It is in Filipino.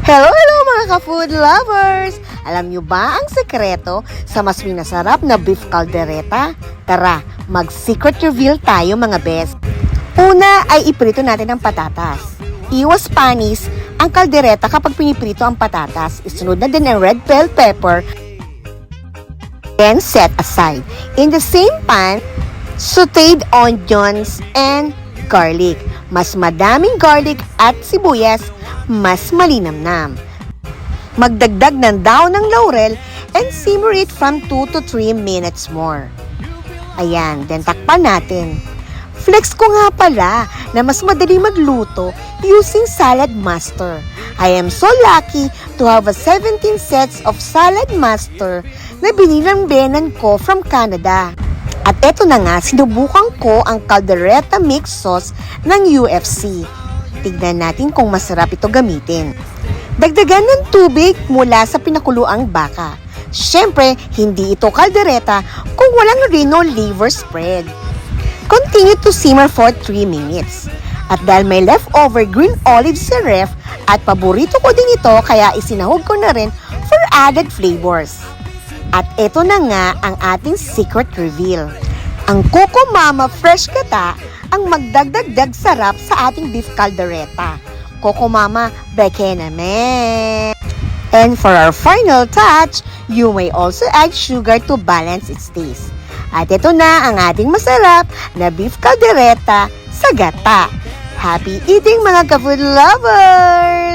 Hello mga ka-food lovers! Alam nyo ba ang sekreto sa mas minasarap na beef caldereta? Tara, mag-secret reveal tayo mga best. Una ay iprito natin ang patatas. Iwas panis ang caldereta kapag piniprito ang patatas. Isunod na din ang red bell pepper. Then set aside. In the same pan, sauteed onions and garlic. Mas madaming garlic at sibuyas, mas malinamnam. Magdagdag ng daon ng laurel and simmer it from 2 to 3 minutes more. Ayan, then takpan natin. Flex ko nga pala na mas madali magluto using Salad Master. I am so lucky to have a 17 sets of Salad Master na binilang benan ko from Canada. At eto na nga, sinubukan ko ang caldereta mix sauce ng UFC. Tignan natin kung masarap ito gamitin. Dagdagan ng tubig mula sa pinakuluang baka. Siyempre, hindi ito caldereta kung walang rhino liver spread. Continue to simmer for 3 minutes. At dahil may leftover green olives sa ref at paborito ko din ito kaya isinahog ko na rin for added flavors. At eto na nga ang ating secret reveal. Ang Coco Mama Fresh Gata ang magdagdagdag sarap sa ating beef caldereta. Coco Mama, beke naman! And for our final touch, you may also add sugar to balance its taste. At ito na ang ating masarap na beef caldereta sa gata. Happy eating mga ka-food lovers!